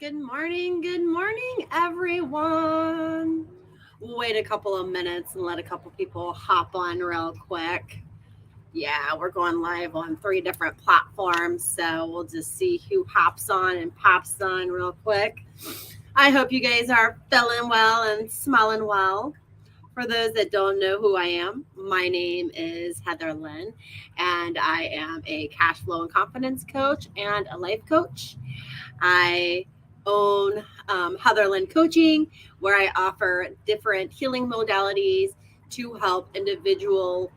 Good morning, everyone. We'll wait a couple of minutes and let a couple people hop on real quick. Yeah, we're going live on three different platforms, so we'll just see who hops on and pops on real quick. I hope you guys are feeling well and smelling well. For those that don't know who I am, my name is Heather Lynn, and I am a cash flow and confidence coach and a life coach. I own Heatherland Coaching, where I offer different healing modalities to help individual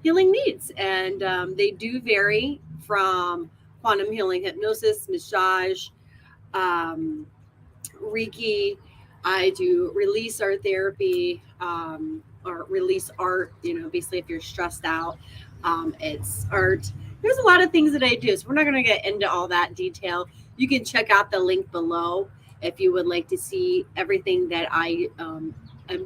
healing needs. And they do vary from quantum healing, hypnosis, massage, um, Reiki. I do release art therapy or release art. Basically, if you're stressed out, it's art. There's a lot of things that I do. So we're not going to get into all that detail. You can check out the link below if you would like to see everything that I am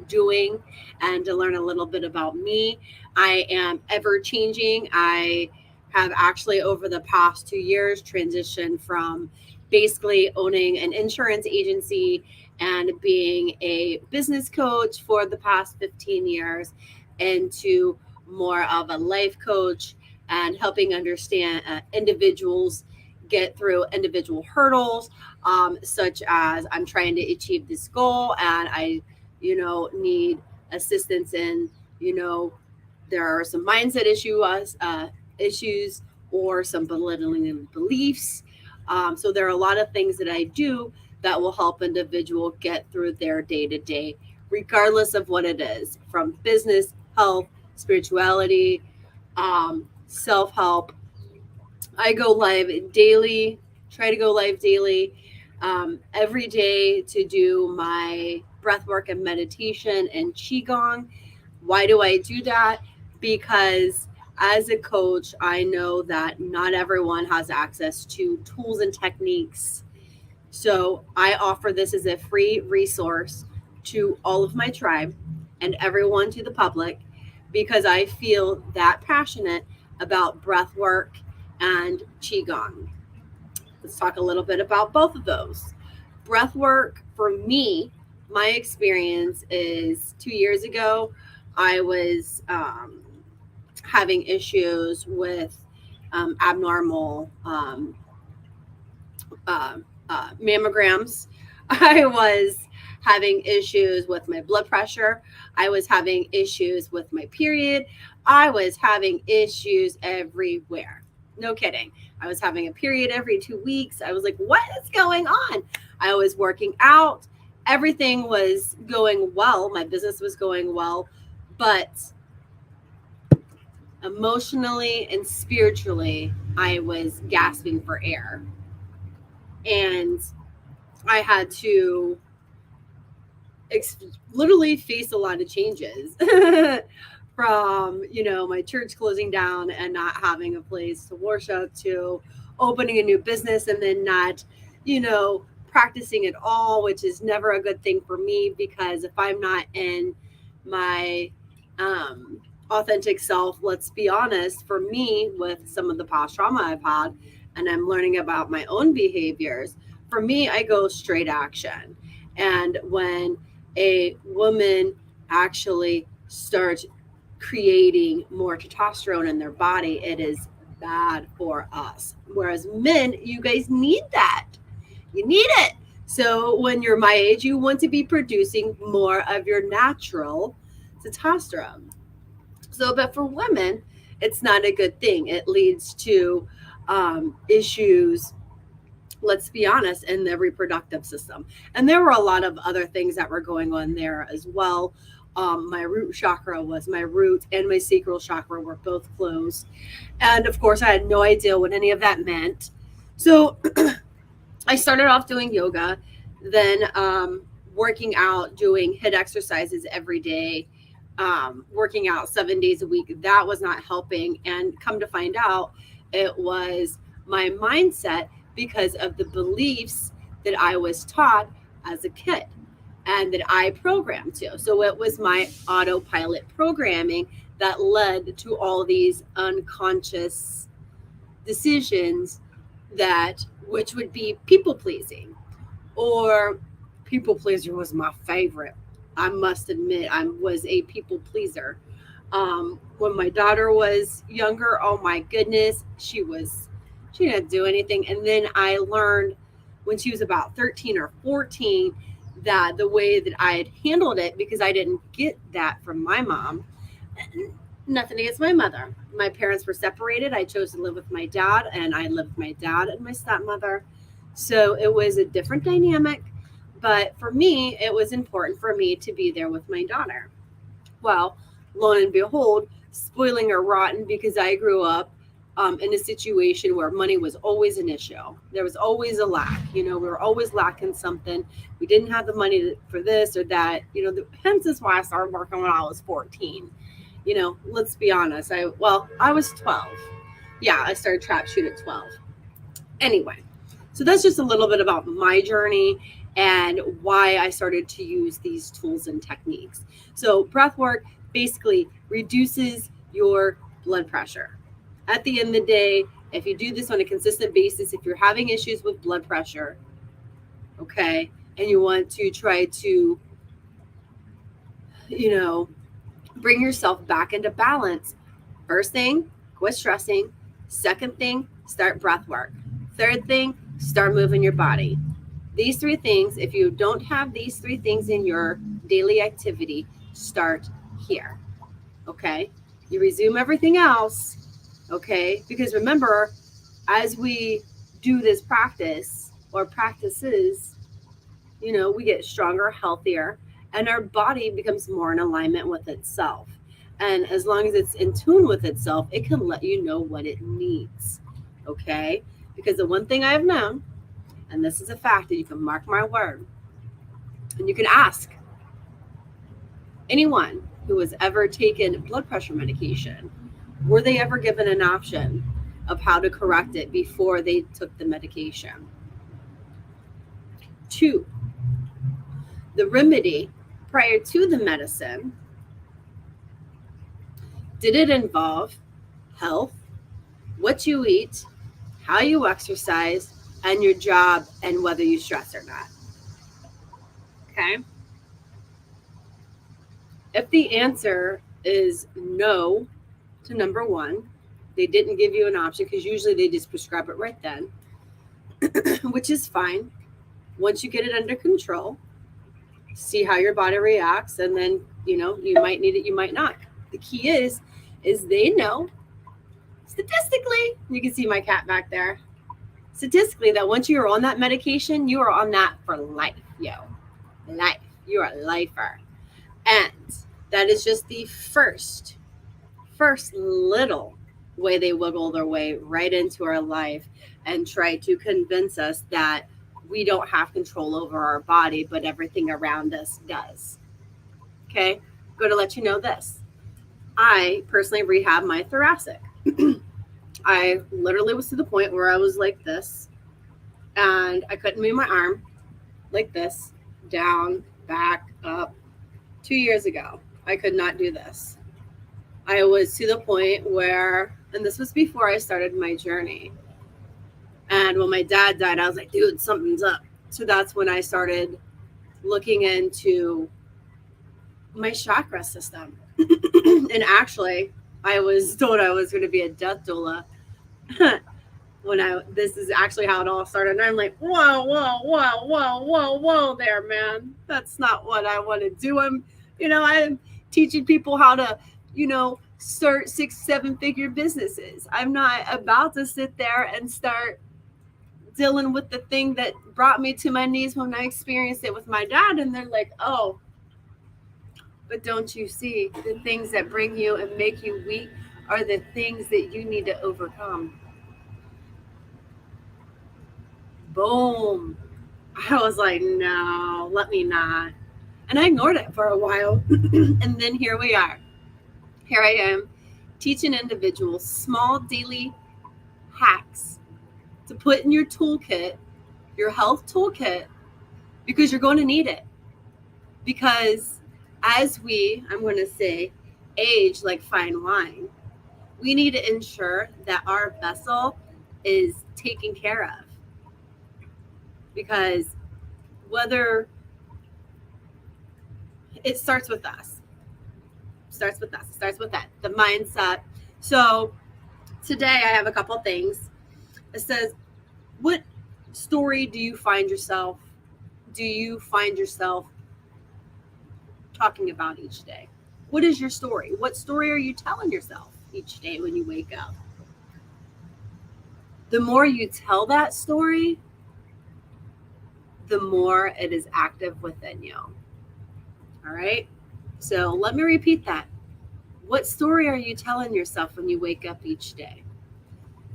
doing and to learn a little bit about me. I am ever changing. I have actually, over the past 2 years, transitioned from basically owning an insurance agency and being a business coach for the past 15 years into more of a life coach and helping understand individuals get through individual hurdles, such as I'm trying to achieve this goal and I, need assistance in, there are some mindset issues or some belittling beliefs. So there are a lot of things that I do that will help individual get through their day to day, regardless of what it is, from business, health, spirituality, self help. I go live daily, try to go live daily, every day to do my breath work and meditation and Qigong. Why do I do that? Because as a coach, I know that not everyone has access to tools and techniques. So I offer this as a free resource to all of my tribe and everyone to the public because I feel that passionate about breath work and Qigong. Let's talk a little bit about both of those. Breath work for me, my experience is 2 years ago, I was having issues with abnormal uh, mammograms. I was having issues with my blood pressure. I was having issues with my period. I was having issues everywhere. No kidding. I was having a period every 2 weeks. I was like, what is going on? I was working out. Everything was going well. My business was going well. But emotionally and spiritually, I was gasping for air. And I had to literally face a lot of changes from, my church closing down and not having a place to worship to opening a new business and then not, practicing at all, which is never a good thing for me because if I'm not in my authentic self, let's be honest, for me, with some of the past trauma I've had, and I'm learning about my own behaviors, for me, I go straight action. And when a woman actually starts creating more testosterone in their body, it is bad for us. Whereas men, you guys need that. You need it. So when you're my age, you want to be producing more of your natural testosterone. So, but for women, it's not a good thing. It leads to issues, let's be honest, in the reproductive system. And there were a lot of other things that were going on there as well. My root chakra was my root and my sacral chakra were both closed. And of course, I had no idea what any of that meant. So I started off doing yoga, then working out, doing HIIT exercises every day, working out 7 days a week. That was not helping. And come to find out, it was my mindset because of the beliefs that I was taught as a kid and that I programmed to. So it was my autopilot programming that led to all these unconscious decisions that which would be people pleasing. Or people pleaser was my favorite. I must admit, I was a people pleaser. When my daughter was younger, oh my goodness, she didn't do anything. And then I learned when she was about 13 or 14 that the way that I had handled it, because I didn't get that from my mom, nothing against my mother. My parents were separated. I chose to live with my dad, and I lived with my dad and my stepmother. So it was a different dynamic. But for me, it was important for me to be there with my daughter. Well, lo and behold, spoiling her rotten, because I grew up in a situation where money was always an issue. There was always a lack. We were always lacking something. We didn't have the money for this or that. Hence is why I started working when I was 14. Let's be honest. I was 12. Yeah, I started trap shoot at 12. Anyway, so that's just a little bit about my journey and why I started to use these tools and techniques. So breath work basically reduces your blood pressure. At the end of the day, if you do this on a consistent basis, if you're having issues with blood pressure, okay, and you want to try to, you know, bring yourself back into balance, first thing, quit stressing. Second thing, start breath work. Third thing, start moving your body. These three things, if you don't have these three things in your daily activity, start here. Okay? You resume everything else. Okay? Because remember, as we do this practice or practices, we get stronger, healthier, and our body becomes more in alignment with itself. And as long as it's in tune with itself, it can let you know what it needs. Okay? Because the one thing I have known, and this is a fact that you can mark my word, and you can ask anyone who has ever taken blood pressure medication, were they ever given an option of how to correct it before they took the medication? 2, the remedy prior to the medicine, did it involve health, what you eat, how you exercise, and your job, and whether you stress or not? Okay? If the answer is no to number 1, they didn't give you an option, because usually they just prescribe it right then, which is fine. Once you get it under control, see how your body reacts, and then, you might need it, you might not. The key is they know statistically, you can see my cat back there, statistically, that once you are on that medication, you are on that for life, life. You are a lifer. And that is just the first little way they wiggle their way right into our life and try to convince us that we don't have control over our body, but everything around us does. Okay? I'm going to let you know this. I personally rehab my thoracic. I literally was to the point where I was like this, and I couldn't move my arm like this, down, back, up. 2 years ago, I could not do this. I was to the point where, and this was before I started my journey. And when my dad died, I was like, dude, something's up. So that's when I started looking into my chakra system. And actually, I was told I was going to be a death doula. This is actually how it all started. And I'm like, whoa there, man. That's not what I want to do. I'm teaching people how to, start 6-7 figure businesses. I'm not about to sit there and start dealing with the thing that brought me to my knees when I experienced it with my dad. And they're like, oh, but don't you see, the things that bring you and make you weak are the things that you need to overcome. Boom. I was like, no, let me not. And I ignored it for a while. And then here we are. Here I am teaching individuals small daily hacks to put in your toolkit, your health toolkit, because you're going to need it. Because as I'm going to say, age like fine wine, we need to ensure that our vessel is taken care of. because whether it starts with us, starts with us, starts with that, the mindset. So today I have a couple things. It says, what story do you find yourself talking about each day? What is your story? What story are you telling yourself each day when you wake up? The more you tell that story, the more it is active within you. All right? So let me repeat that. What story are you telling yourself when you wake up each day?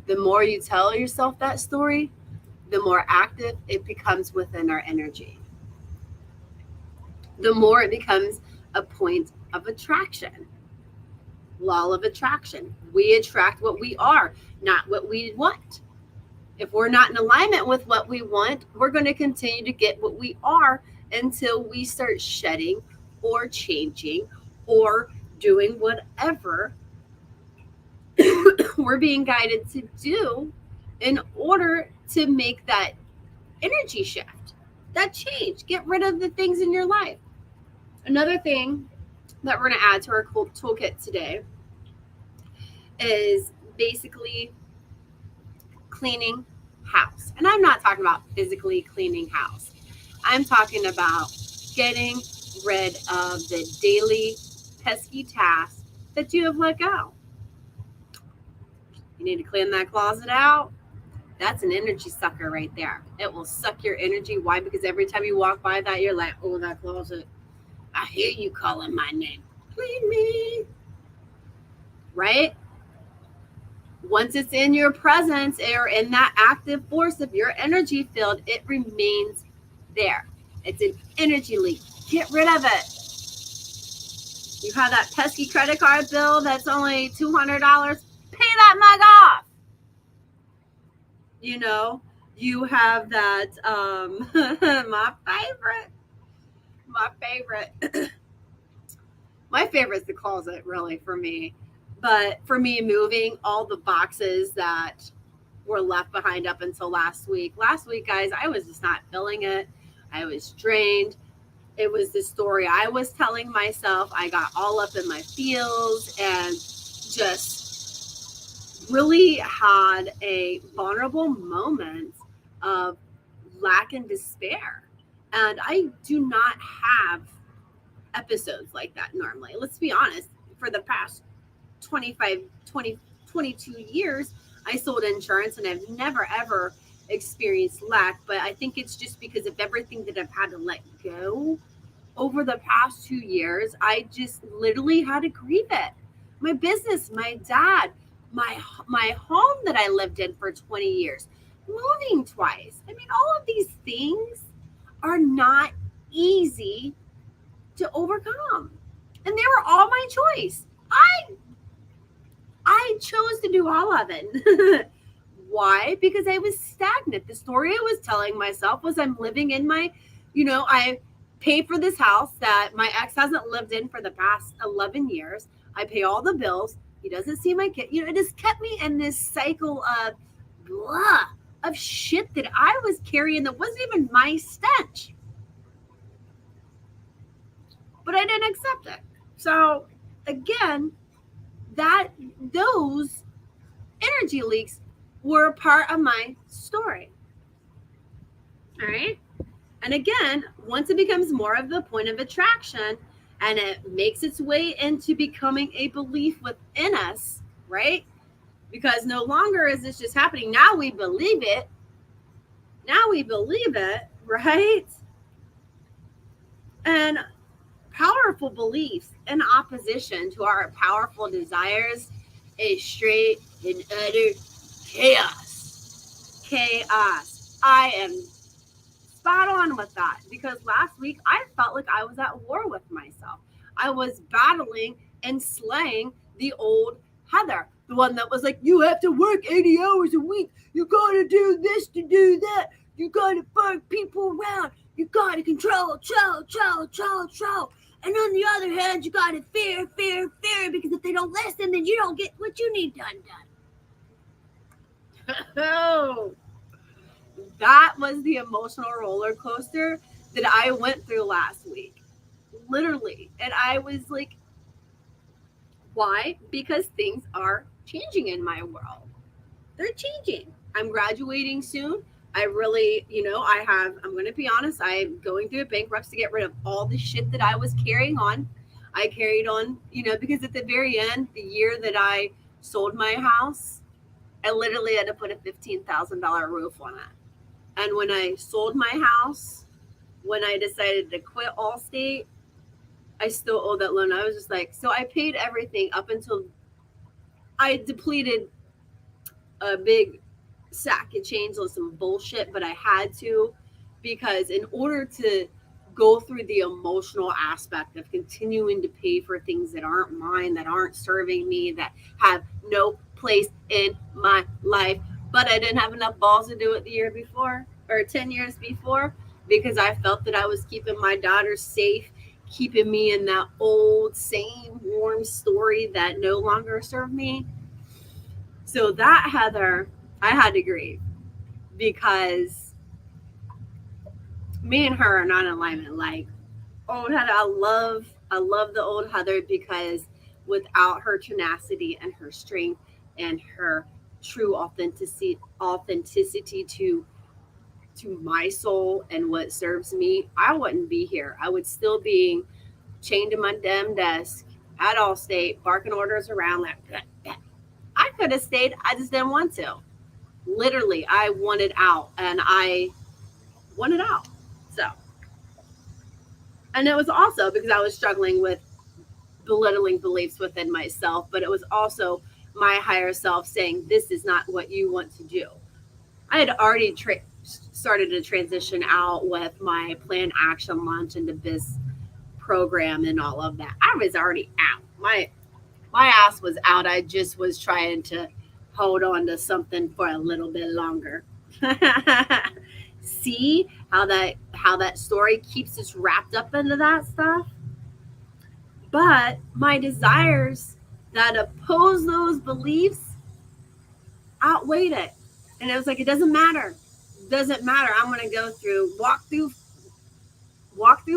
The more you tell yourself that story, the more active it becomes within our energy. The more it becomes a point of attraction. Law of attraction. We attract what we are, not what we want. If we're not in alignment with what we want, we're going to continue to get what we are until we start shedding or changing or doing whatever we're being guided to do in order to make that energy shift, that change. Get rid of the things in your life. Another thing that we're going to add to our toolkit today is basically cleaning house. And I'm not talking about physically cleaning house. I'm talking about getting rid of the daily pesky tasks that you have let go. You need to clean that closet out. That's an energy sucker right there. It will suck your energy. Why? Because every time you walk by that, you're like, oh, that closet. I hear you calling my name. Clean me. Right? Once it's in your presence or in that active force of your energy field, it remains there. It's an energy leak. Get rid of it. You have that pesky credit card bill that's only $200. Pay that mug off. You know, you have that, my favorite is the closet, really, for me. But for me, moving all the boxes that were left behind up until last week. Last week, guys, I was just not feeling it. I was drained. It was the story I was telling myself. I got all up in my feels and just really had a vulnerable moment of lack and despair. And I do not have episodes like that normally. Let's be honest. For the past 22 years, I sold insurance and I've never, ever experienced lack. But I think it's just because of everything that I've had to let go over the past 2 years. I just literally had to grieve it. My business, my dad, my home that I lived in for 20 years, moving twice. I mean, all of these things are not easy to overcome. And they were all my choice. I chose to do all of it. Why? Because I was stagnant. The story I was telling myself was I'm living in my, I pay for this house that my ex hasn't lived in for the past 11 years. I pay all the bills. He doesn't see my kid. It just kept me in this cycle of blah, of shit that I was carrying that wasn't even my stench. But I didn't accept it. So again, those energy leaks were a part of my story. All right. And again, once it becomes more of the point of attraction and it makes its way into becoming a belief within us, right? Because no longer is this just happening. Now we believe it. Right? And powerful beliefs in opposition to our powerful desires is straight and utter chaos. I am spot on with that because last week I felt like I was at war with myself. I was battling and slaying the old Heather, the one that was like, you have to work 80 hours a week. You got to do this to do that. You got to fuck people around. You got to control. And on the other hand, you got to fear, because if they don't listen, then you don't get what you need done. Oh, That was the emotional roller coaster that I went through last week. Literally. And I was like, why? Because things are changing in my world. They're changing. I'm graduating soon. I really, I'm going to be honest, I'm going through a bankruptcy to get rid of all the shit that I was carrying on. I carried on, because at the very end, the year that I sold my house, I literally had to put a $15,000 roof on it. And when I sold my house, when I decided to quit Allstate, I still owe that loan. I was just like, so I paid everything up until I depleted a big sack of change on some bullshit, but I had to, because in order to go through the emotional aspect of continuing to pay for things that aren't mine, that aren't serving me, that have no place in my life, but I didn't have enough balls to do it the year before or 10 years before, because I felt that I was keeping my daughter safe, keeping me in that old, same warm story that no longer served me. So that, Heather, I had to grieve because me and her are not in alignment. Like old Heather, I love the old Heather because without her tenacity and her strength and her true authenticity to my soul and what serves me, I wouldn't be here. I would still be chained to my damn desk at Allstate, barking orders around like I could have stayed. I just didn't want to. Literally, I wanted out, and I wanted out. So, and it was also because I was struggling with belittling beliefs within myself, but it was also my higher self saying, "This is not what you want to do." I had already started to transition out with my plan action launch into this program and all of that. I was already out. My ass was out. I just was trying to hold on to something for a little bit longer. See how that story keeps us wrapped up into that stuff? But my desires that oppose those beliefs outweighed it. And it was like, it doesn't matter. It doesn't matter. I'm gonna go through, walk through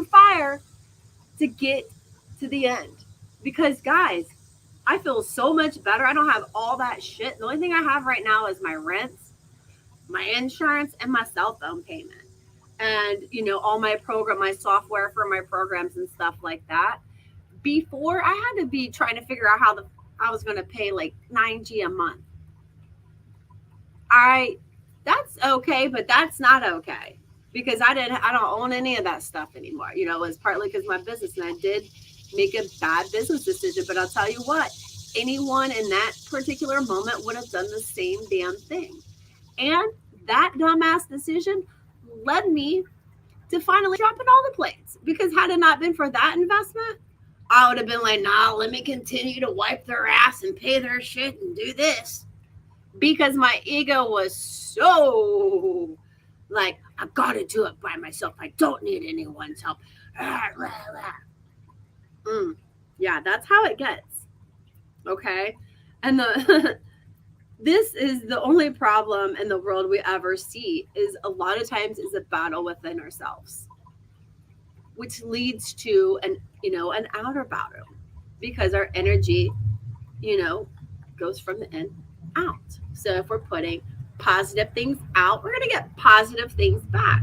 fire to get to the end. Because guys, I feel so much better. I don't have all that shit. The only thing I have right now is my rents, my insurance, and my cell phone payment. And all my software for my programs and stuff like that. Before, I had to be trying to figure out how I was going to pay like 9G a month. I That's okay, but that's not okay because I don't own any of that stuff anymore. It's partly because my business, and I did make a bad business decision. But I'll tell you what, anyone in that particular moment would have done the same damn thing. And that dumbass decision led me to finally dropping all the plates. Because had it not been for that investment, I would have been like, nah, let me continue to wipe their ass and pay their shit and do this. Because my ego was so like, I gotta do it by myself. I don't need anyone's help. Yeah, that's how it gets. Okay. And this is the only problem in the world we ever see is a lot of times is a battle within ourselves, which leads to an outer battle because our energy, you know, goes from the in out. So if we're putting positive things out, we're going to get positive things back.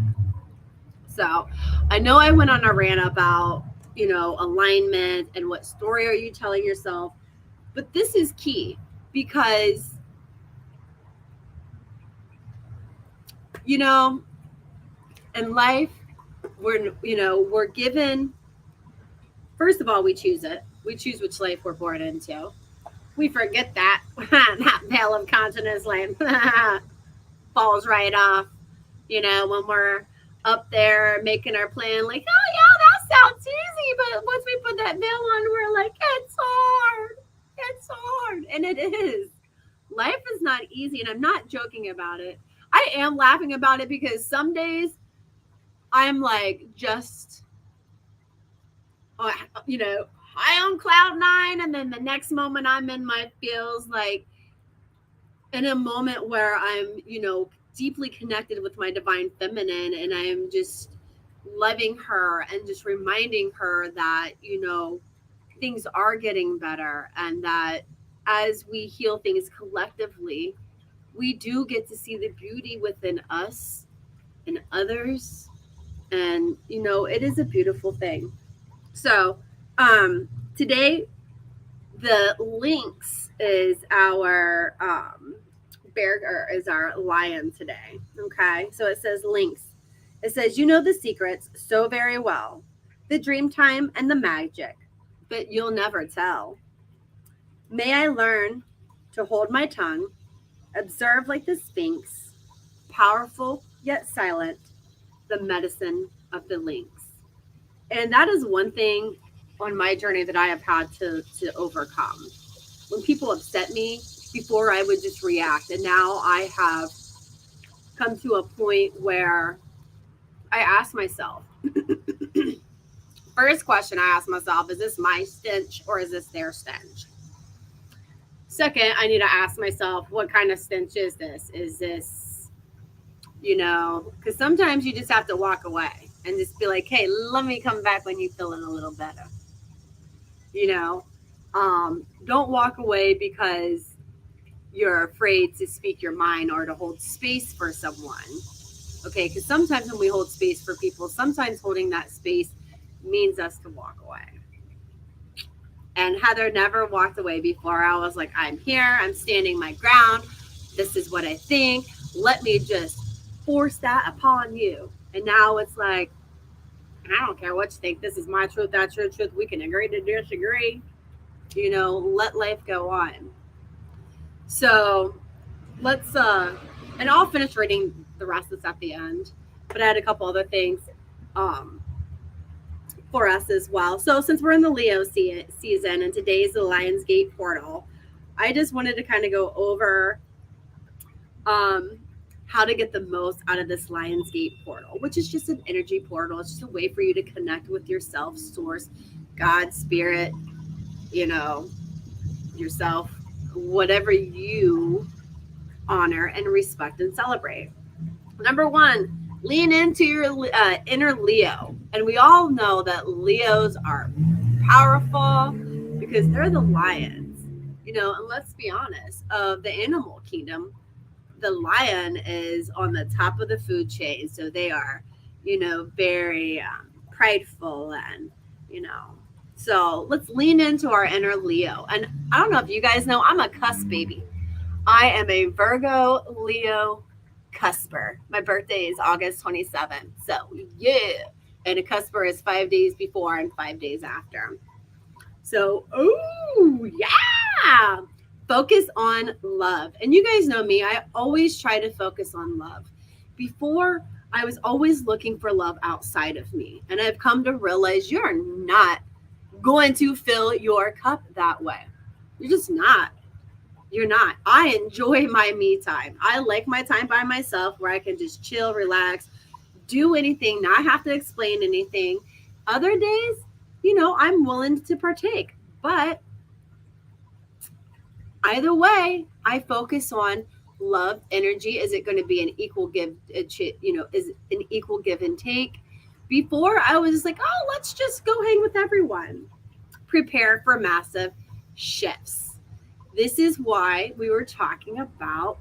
So I know I went on a rant about, alignment and what story are you telling yourself, but this is key because, you know, in life, we're given, first of all, we choose it. We choose which life we're born into. We forget that. That veil of consciousness land falls right off, when we're up there making our plan, like, oh yeah, that sounds easy. But once we put that veil on, we're like, it's hard. It's hard. And it is. Life is not easy. And I'm not joking about it. I am laughing about it because some days I'm like just, high on cloud nine. And then the next moment I'm in my feels like in a moment where I'm, deeply connected with my divine feminine, and I'm just loving her and just reminding her that, things are getting better, and that as we heal things collectively, we do get to see the beauty within us and others. And, it is a beautiful thing. So, today, the lynx is our bear, or is our lion today. Okay. So it says lynx. It says, you know the secrets so very well, the dream time and the magic, but you'll never tell. May I learn to hold my tongue, observe like the sphinx, powerful yet silent, the medicine of the lynx. And that is one thing on my journey that I have had to overcome. When people upset me, before I would just react. And now I have come to a point where I ask myself, first question I ask myself, is this my stench or is this their stench? Second, I need to ask myself, what kind of stench is this? Is this, because sometimes you just have to walk away and just be like, hey, let me come back when you're feeling a little better. Don't walk away because you're afraid to speak your mind or to hold space for someone. Okay, because sometimes when we hold space for people, sometimes holding that space means us to walk away. And Heather never walked away before. I was like, I'm here, I'm standing my ground. This is what I think. Let me just force that upon you. And now it's like, I don't care what you think. This is my truth, that's your truth. We can agree to disagree. Let life go on. So let's and I'll finish reading the rest that's at the end. But I had a couple other things for us as well. So since we're in the Leo season and today is the Lionsgate portal, I just wanted to kind of go over how to get the most out of this Lionsgate portal, which is just an energy portal. It's just a way for you to connect with yourself, source, God, spirit, yourself, whatever you honor and respect and celebrate. Number one, lean into your inner Leo. And we all know that Leos are powerful because they're the lions. And let's be honest, of the animal kingdom, the lion is on the top of the food chain. So they are, very prideful and, so let's lean into our inner Leo. And I don't know if you guys know, I'm a cusp baby. I am a Virgo Leo cusper. My birthday is August 27th. So, yeah. And a cusper is 5 days before and 5 days after. So, oh, yeah. Focus on love. And you guys know me, I always try to focus on love. Before, I was always looking for love outside of me. And I've come to realize you're not going to fill your cup that way. You're just not. You're not. I enjoy my me time. I like my time by myself where I can just chill, relax, do anything, not have to explain anything. Other days, I'm willing to partake. But either way, I focus on love, energy. Is it going to be an equal give, is an equal give and take? Before, I was just like, oh, let's just go hang with everyone. Prepare for massive shifts. This is why we were talking about,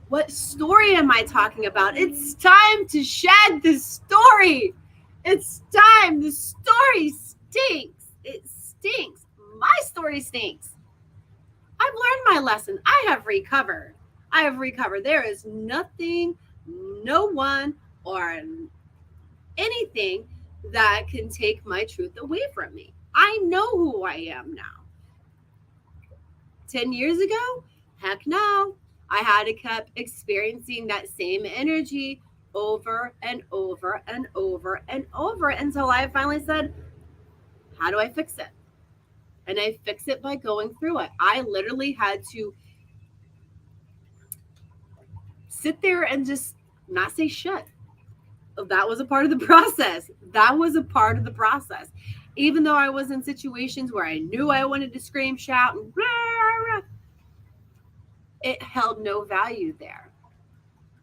what story am I talking about? It's time to shed the story. It's time. The story stinks. It stinks. My story stinks. I've learned my lesson. I have recovered. There is nothing, no one, or anything that can take my truth away from me. I know who I am now. 10 years ago? Heck no. I had to keep experiencing that same energy over and over and over and over until I finally said, how do I fix it? And I fix it by going through it. I literally had to sit there and just not say shit. That was a part of the process. Even though I was in situations where I knew I wanted to scream, shout, and rah, rah, rah, it held no value there.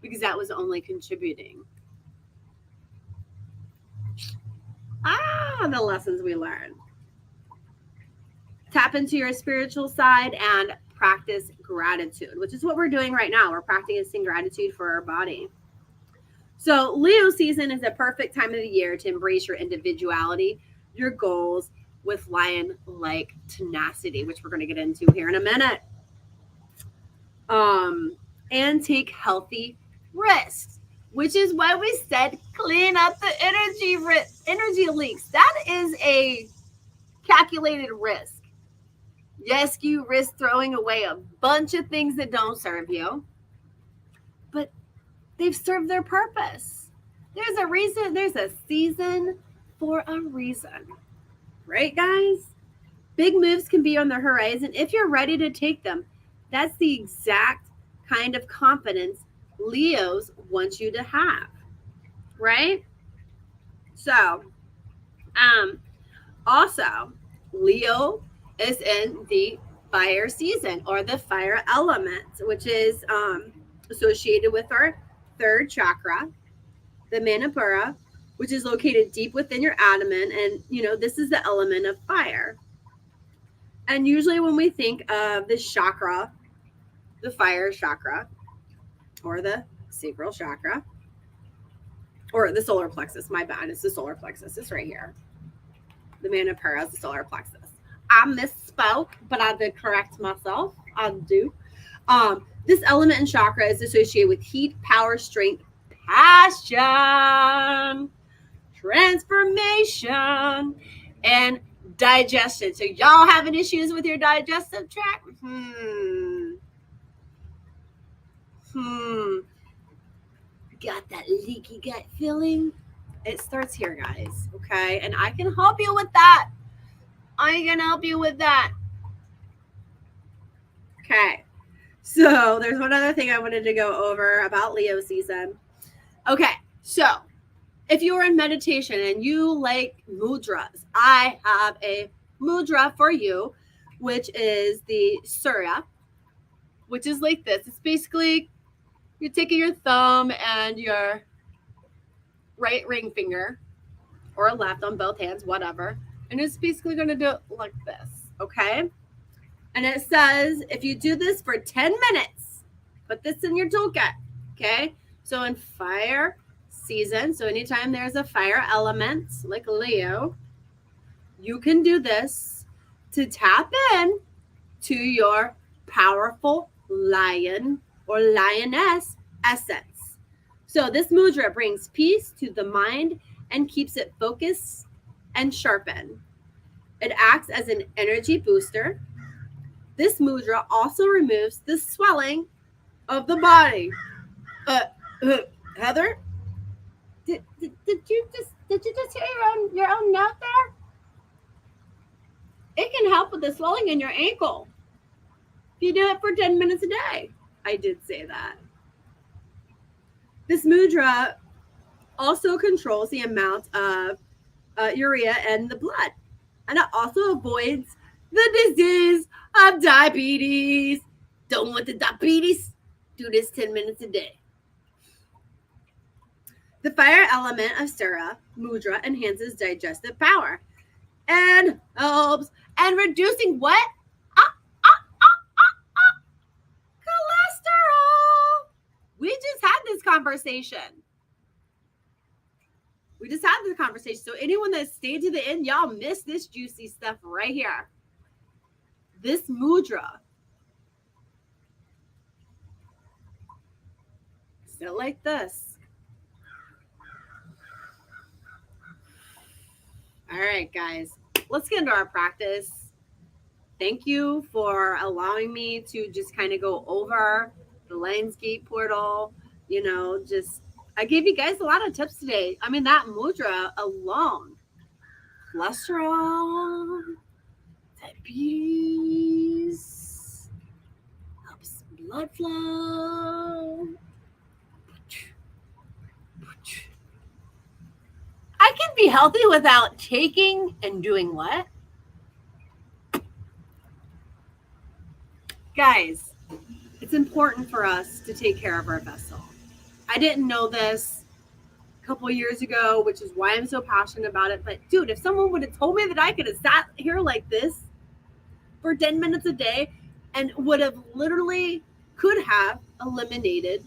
because that was only contributing. The lessons we learned. Tap into your spiritual side and practice gratitude, which is what we're doing right now. We're practicing gratitude for our body. So Leo season is a perfect time of the year to embrace your individuality, your goals with lion-like tenacity, which we're going to get into here in a minute. And take healthy risks, which is why we said clean up the energy leaks. That is a calculated risk. Yes, you risk throwing away a bunch of things that don't serve you, but they've served their purpose. There's a reason, there's a season for a reason. Right, guys? Big moves can be on the horizon if you're ready to take them. That's the exact kind of confidence Leos want you to have, right? So, also, Leo is in the fire season or the fire element, which is associated with our third chakra, the Manipura, which is located deep within your abdomen. And, this is the element of fire. And usually when we think of this chakra, the fire chakra, or the sacral chakra, or the solar plexus, my bad, it's the solar plexus, it's right here. The Manipura is the solar plexus. I misspoke, but I did correct myself. I do. This element and chakra is associated with heat, power, strength, passion, transformation, and digestion. So y'all having issues with your digestive tract? Got that leaky gut feeling? It starts here, guys. Okay, and I can help you with that. Okay, so there's one other thing I wanted to go over about Leo season. Okay, so if you are in meditation and you like mudras, I have a mudra for you, which is the Surya, which is like this. It's basically you're taking your thumb and your right ring finger or left on both hands, whatever. And it's basically going to do it like this, okay? And it says, if you do this for 10 minutes, put this in your toolkit, okay? So in fire season, so anytime there's a fire element, like Leo, you can do this to tap in to your powerful lion or lioness essence. So this mudra brings peace to the mind and keeps it focused and sharpened. It acts as an energy booster. This mudra also removes the swelling of the body. Heather, did you just hear your own note there? It can help with the swelling in your ankle if you do it for 10 minutes a day. I did say that. This mudra also controls the amount of urea in the blood, and it also avoids the disease of diabetes. Don't want the diabetes? Do this 10 minutes a day. The fire element of Surya mudra enhances digestive power and helps and reducing what? Cholesterol. We just had this conversation. So anyone that stayed to the end, y'all missed this juicy stuff right here. This mudra. Sit like this. All right, guys, let's get into our practice. Thank you for allowing me to just kind of go over the Lionsgate portal. I gave you guys a lot of tips today. I mean, that mudra alone, cholesterol, diabetes, helps blood flow. I can be healthy without taking and doing what? Guys, it's important for us to take care of our vessel. I didn't know this a couple of years ago, which is why I'm so passionate about it. But dude, if someone would have told me that I could have sat here like this for 10 minutes a day and would have literally could have eliminated,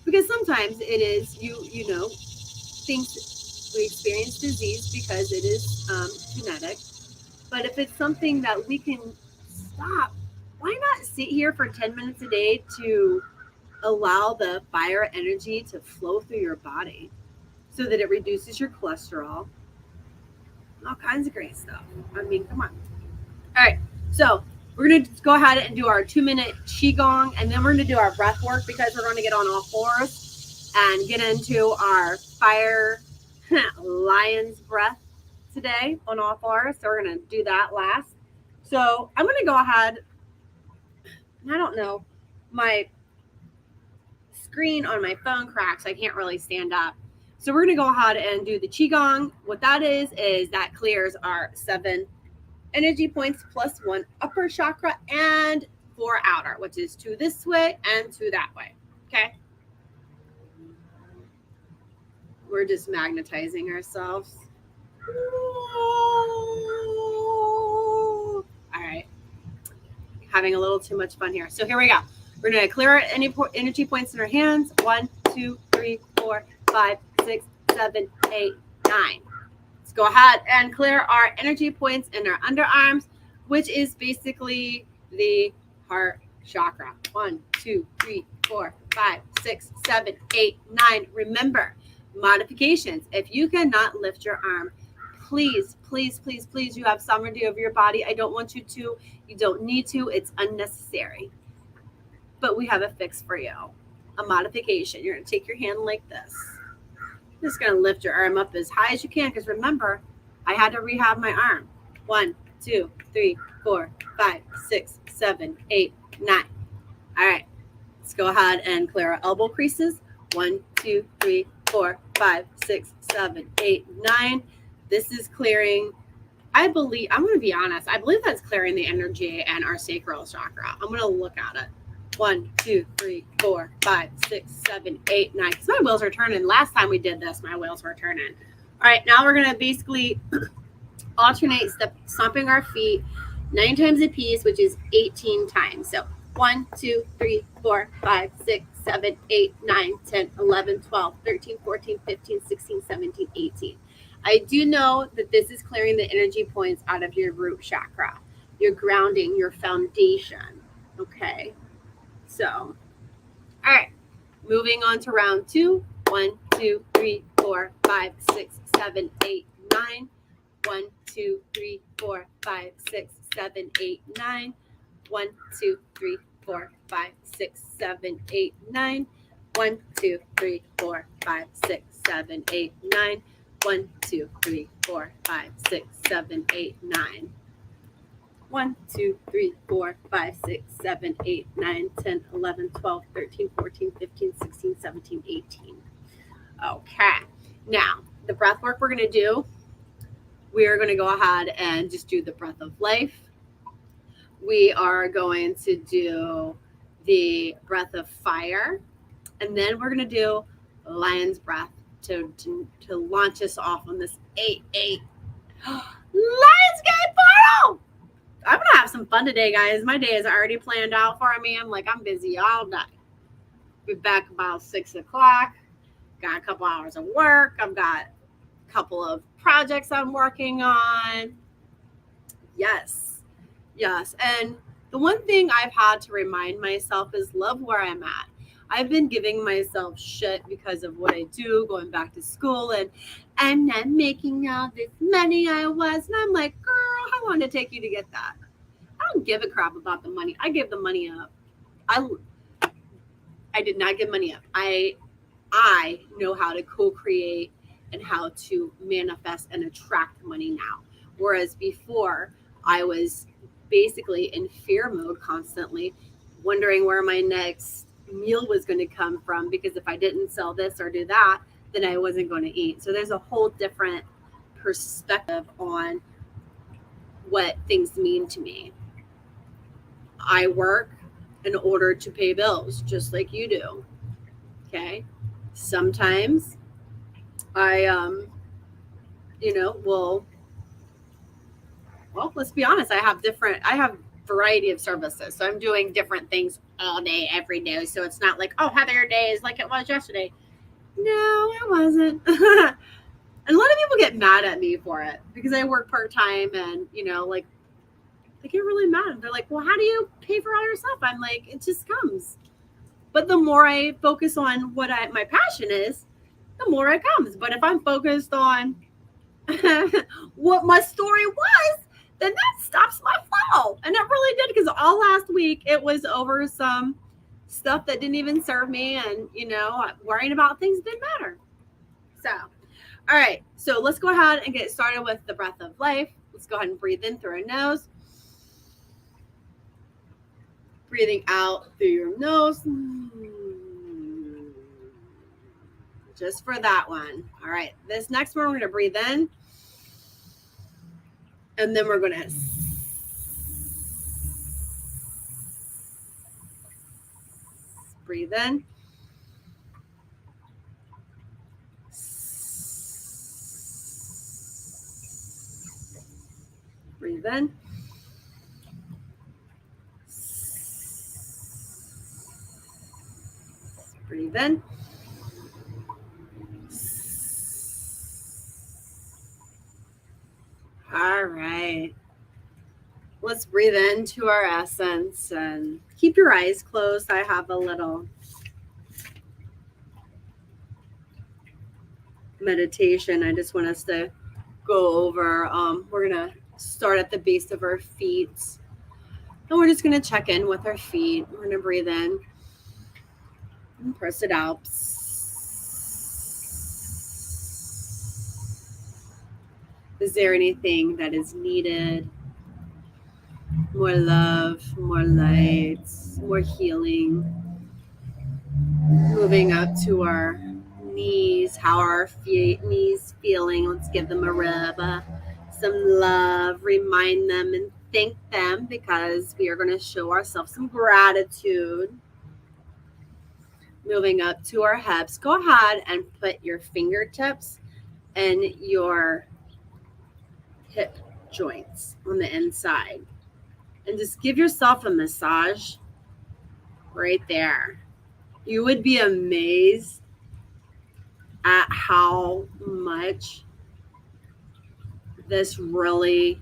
because sometimes it is you know things, we experience disease because it is genetic. But if it's something that we can stop, why not sit here for 10 minutes a day to allow the fire energy to flow through your body so that it reduces your cholesterol, all kinds of great stuff. I mean, come on. All right, so we're going to go ahead and do our 2-minute Qigong, and then we're going to do our breath work because we're going to get on all fours and get into our fire lion's breath today on all fours. So we're going to do that last. So I'm going to go ahead, and I don't know, my screen on my phone cracks. I can't really stand up. So we're going to go ahead and do the Qigong. What that is that clears our 7 energy points plus 1 upper chakra and 4 outer, which is 2 this way and 2 that way. Okay. We're just magnetizing ourselves. All right. Having a little too much fun here. So here we go. We're going to clear any energy points in our hands. 1, 2, 3, 4, 5, 6, 7, 8, 9. Let's go ahead and clear our energy points in our underarms, which is basically the heart chakra. 1, 2, 3, 4, 5, 6, 7, 8, 9. Remember, modifications. If you cannot lift your arm, please, please, please, please, you have sovereignty over your body. I don't want you to. You don't need to. It's unnecessary. But we have a fix for you. A modification. You're going to take your hand like this. You're just going to lift your arm up as high as you can, because remember, I had to rehab my arm. 1, 2, 3, 4, 5, 6, 7, 8, 9. All right. Let's go ahead and clear our elbow creases. 1, 2, 3, 4, 5, 6, 7, 8, 9. This is clearing, I believe, I'm going to be honest, I believe that's clearing the energy and our sacral chakra. I'm going to look at it. 1, 2, 3, 4, 5, 6, 7, 8, 9. Because my wheels are turning. Last time we did this, my wheels were turning. All right, now we're going to basically alternate stomping our feet 9 times a piece, which is 18 times. So 1, 2, 3, 4, 5, 6, 7, 8, 9, 10, 11, 12, 13, 14, 15, 16, 17, 18. I do know that this is clearing the energy points out of your root chakra, your grounding, your foundation. Okay. So, all right, moving on to round 2. 1, 2, 3, 4, 5, 6, 7, 8, 9. 1, 2, 3, 4, 5, 6, 7, 8, 9. 1, 2, 3, 4, 5, 6, 7, 8, 9. 1, 2, 3, 4, 5, 6, 7, 8, 9. 1, 2, 3, 4, 5, 6, 7, 8, 9. 1, 2, 3, 4, 5, 6, 7, 8, 9, 10, 11, 12, 13, 14, 15, 16, 17, 18. Okay. Now, the breath work we're going to do, we are going to go ahead and just do the breath of life. We are going to do the breath of fire. And then we're going to do lion's breath to launch us off on this 8-8 Lionsgate portal. I'm going to have some fun today, guys. My day is already planned out for me. I'm busy all day. Be back about 6 o'clock. Got a couple hours of work. I've got a couple of projects I'm working on. Yes. And the one thing I've had to remind myself is love where I'm at. I've been giving myself shit because of what I do, going back to school, and I'm not making all this money I was. And I'm like, girl, how long did it take you to get that? I don't give a crap about the money. I give the money up. I did not give money up. I know how to co-create and how to manifest and attract money now. Whereas before, I was basically in fear mode constantly, wondering where my next meal was going to come from, because if I didn't sell this or do that, then I wasn't going to eat. So there's a whole different perspective on what things mean to me. I work in order to pay bills, just like you do. Okay. Sometimes I, well, let's be honest. I have variety of services. So I'm doing different things all day, every day. So it's not like, oh, Heather, your day is like it was yesterday. No, it wasn't. And a lot of people get mad at me for it because I work part time and, like they get really mad. They're like, well, how do you pay for all your stuff? I'm like, it just comes. But the more I focus on what my passion is, the more it comes. But if I'm focused on what my story was, then that stops my flow. And it really did, because all last week it was over some stuff that didn't even serve me, and worrying about things didn't matter. So, all right, so let's go ahead and get started with the breath of life. Let's go ahead and breathe in through our nose, breathing out through your nose. Just for that one. All right, this next one, we're going to breathe in, and then we're going to breathe in. Breathe in. Breathe in. All right. Let's breathe into our essence and keep your eyes closed. I have a little meditation I just want us to go over. We're going to start at the base of our feet. And we're just going to check in with our feet. We're going to breathe in and press it out. Is there anything that is needed? More love, more light, more healing. Moving up to our knees. How are our knees feeling? Let's give them a rub. Some love. Remind them and thank them, because we are going to show ourselves some gratitude. Moving up to our hips. Go ahead and put your fingertips and your hip joints on the inside. And just give yourself a massage right there. You would be amazed at how much this really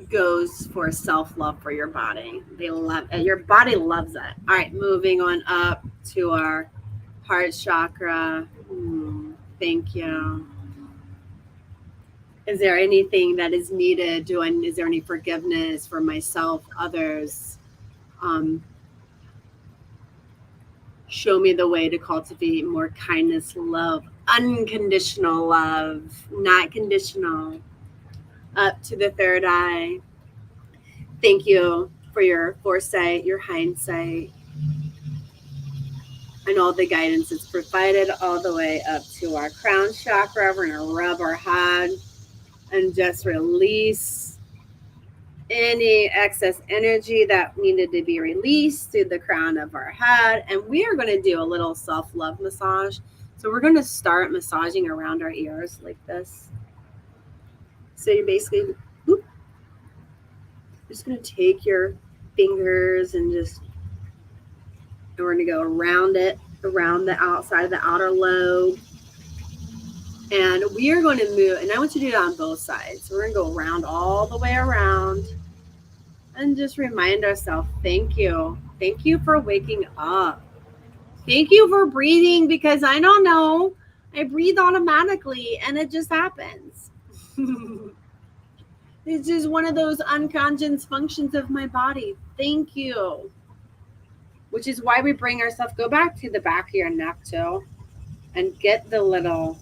goes for self-love for your body. Your body loves it. All right, moving on up to our heart chakra. Thank you. Is there anything that is needed? Is there any forgiveness for myself, others? Show me the way to cultivate more kindness, love, unconditional love, not conditional. Up to the third eye. Thank you for your foresight, your hindsight, and all the guidance that's provided, all the way up to our crown chakra. We're going to rub our head and just release any excess energy that needed to be released through the crown of our head. And we are going to do a little self-love massage. So we're going to start massaging around our ears like this. So you basically, just going to take your fingers and we're going to go around it, around the outside of the outer lobe. And we are going to move, and I want you to do it on both sides. So we're going to go around, all the way around, and just remind ourselves, thank you. Thank you for waking up. Thank you for breathing, because I don't know, I breathe automatically and it just happens. It's just one of those unconscious functions of my body. Thank you. Which is why we bring ourselves, go back to the back of your neck too, and get the little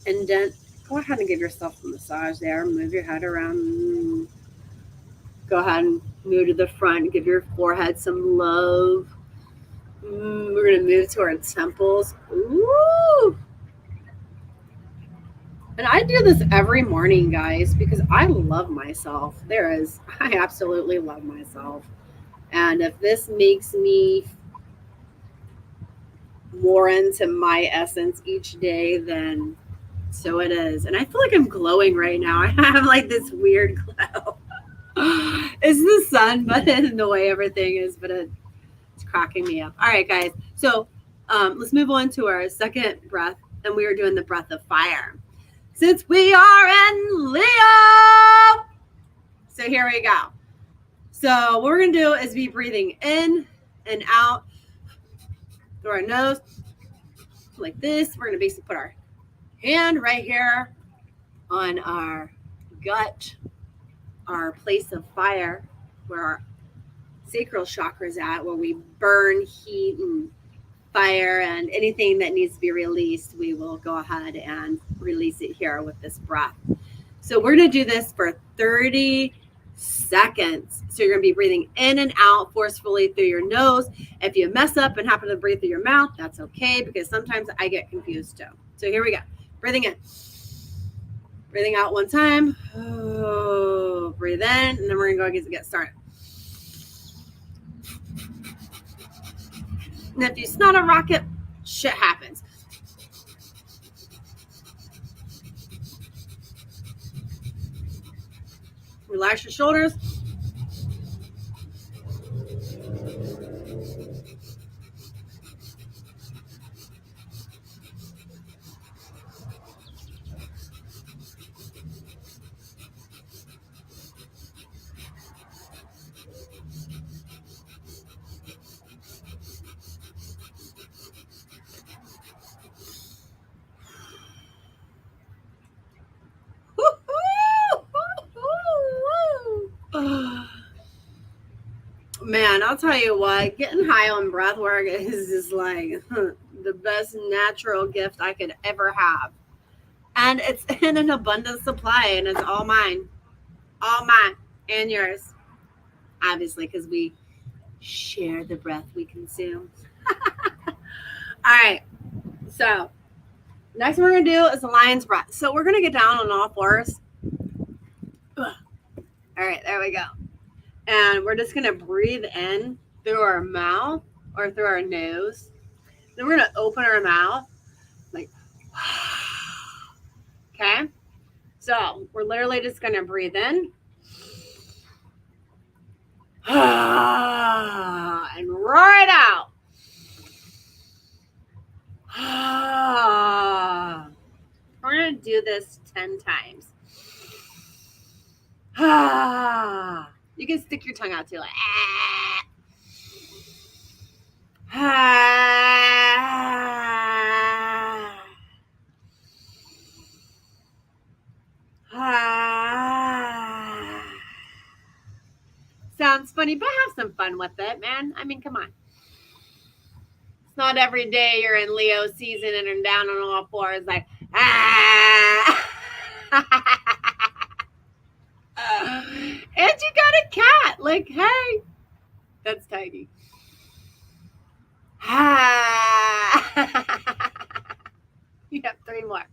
indent. Go ahead and give yourself a massage there. Move your head around. Go ahead and move to the front. Give your forehead some love. We're going to move to our temples. Ooh. And I do this every morning, guys, because I love myself. I absolutely love myself. And if this makes me more into my essence each day, then so it is. And I feel like I'm glowing right now. I have like this weird glow. It's the sun, but in the way everything is, but it's cracking me up. All right, guys. So let's move on to our second breath, and we are doing the breath of fire. Since we are in Leo, so here we go. So what we're gonna do is be breathing in and out through our nose, like this. We're gonna basically put our hand right here on our gut, our place of fire, where our sacral chakra is at, where we burn heat and fire and anything that needs to be released, we will go ahead and release it here with this breath. So we're going to do this for 30 seconds. So you're going to be breathing in and out forcefully through your nose. If you mess up and happen to breathe through your mouth, that's okay, because sometimes I get confused too. So here we go. Breathing in. Breathing out one time. Oh, breathe in, and then we're going to go get started. And if you snot a rocket, shit happens. Relax your shoulders. Man, I'll tell you what, getting high on breath work is just like the best natural gift I could ever have. And it's in an abundant supply, and it's all mine. All mine and yours. Obviously, because we share the breath we consume. All right. So, next we're going to do is the lion's breath. So, we're going to get down on all fours. All right, there we go. And we're just going to breathe in through our mouth or through our nose. Then we're going to open our mouth like, okay? So we're literally just going to breathe in and roar it out. We're going to do this 10 times. You can stick your tongue out too, like sounds funny, but have some fun with it, man. I mean, come on. It's not every day you're in Leo season and are down on all fours like and you got a cat. Like, hey, that's tiny. You have 3 more.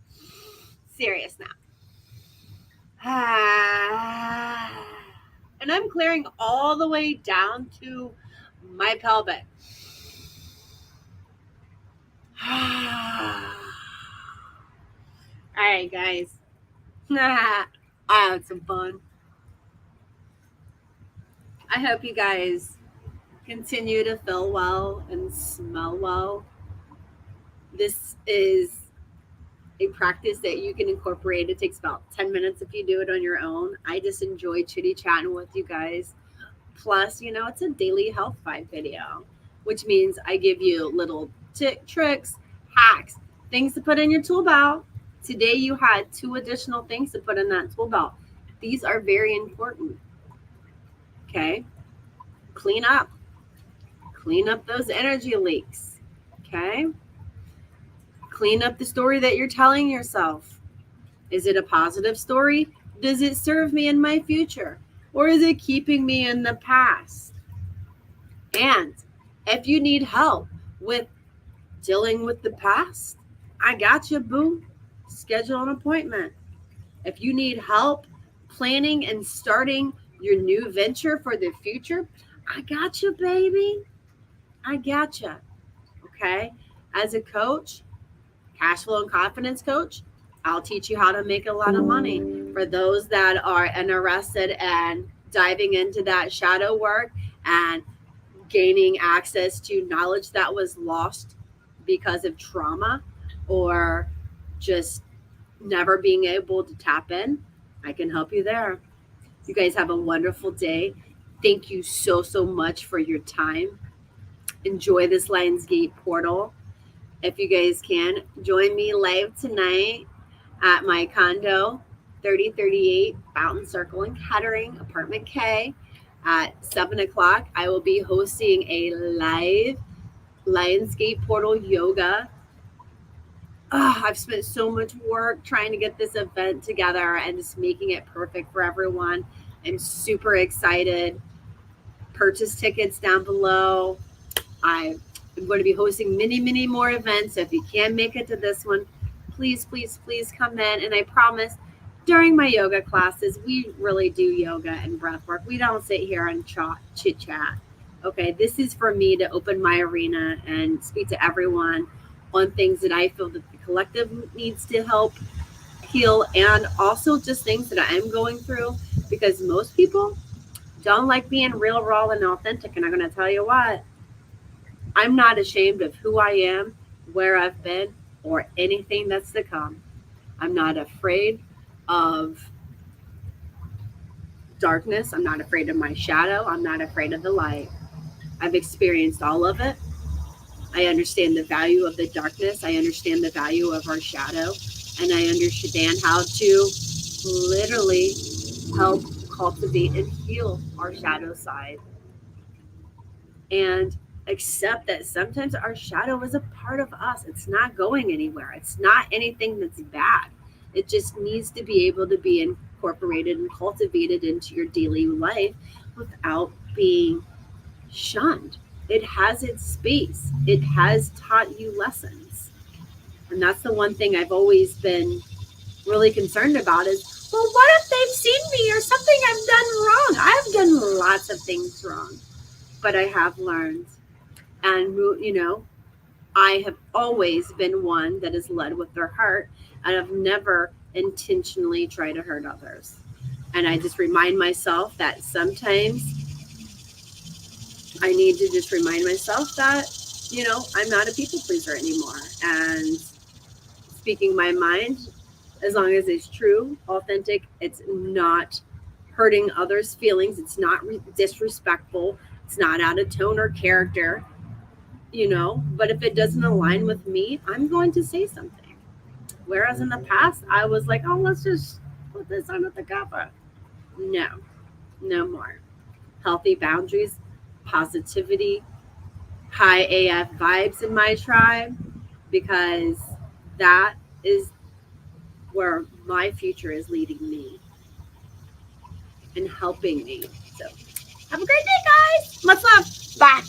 Serious now. And I'm clearing all the way down to my pelvic. All right, guys. I had some fun. I hope you guys continue to feel well and smell well. This is a practice that you can incorporate. It takes about 10 minutes if you do it on your own. I just enjoy chitty chatting with you guys. Plus, it's a daily health vibe video, which means I give you little tricks, hacks, things to put in your tool belt. Today you had 2 additional things to put in that tool belt. These are very important. Okay? Clean up those energy leaks. Okay? Clean up the story that you're telling yourself. Is it a positive story? Does it serve me in my future? Or is it keeping me in the past? And if you need help with dealing with the past, I got you, boo. schedule an appointment. If you need help planning and starting your new venture for the future, I got you, baby. I got you. Okay. As a coach, cash flow and confidence coach, I'll teach you how to make a lot of money. For those that are interested in diving into that shadow work and gaining access to knowledge that was lost because of trauma or just never being able to tap in, I can help you there. You guys have a wonderful day. Thank you so, so much for your time. Enjoy this Lionsgate portal. If you guys can, join me live tonight at my condo, 3038 Fountain Circle in Kettering, apartment K, at 7 o'clock. I will be hosting a live Lionsgate portal yoga. I've spent so much work trying to get this event together and just making it perfect for everyone. I'm super excited. Purchase tickets down below. I'm going to be hosting many, many more events. So if you can't make it to this one, please, please, please come in. And I promise during my yoga classes, we really do yoga and breath work. We don't sit here and chit chat. Okay, this is for me to open my arena and speak to everyone on things that I feel that the collective needs to help heal, and also just things that I'm going through, because most people don't like being real, raw, and authentic. And I'm going to tell you what, I'm not ashamed of who I am, where I've been, or anything that's to come. I'm not afraid of darkness. I'm not afraid of my shadow. I'm not afraid of the light. I've experienced all of it. I understand the value of the darkness. I understand the value of our shadow. And I understand how to literally help cultivate and heal our shadow side. And accept that sometimes our shadow is a part of us. It's not going anywhere. It's not anything that's bad. It just needs to be able to be incorporated and cultivated into your daily life without being shunned. It has its space. It has taught you lessons. And that's the one thing I've always been really concerned about is, well, what if they've seen me or something I've done wrong? I've done lots of things wrong, but I have learned. And, I have always been one that is led with their heart, and I've never intentionally tried to hurt others. And I just remind myself that sometimes I need to just remind myself that, I'm not a people pleaser anymore. And speaking my mind, as long as it's true, authentic, it's not hurting others' feelings, it's not disrespectful, it's not out of tone or character, but if it doesn't align with me, I'm going to say something. Whereas in the past, I was like, oh, let's just put this under the cover. No more. Healthy boundaries, positivity, high AF vibes in my tribe, because that is where my future is leading me and helping me. So have a great day, guys. Much love. Bye.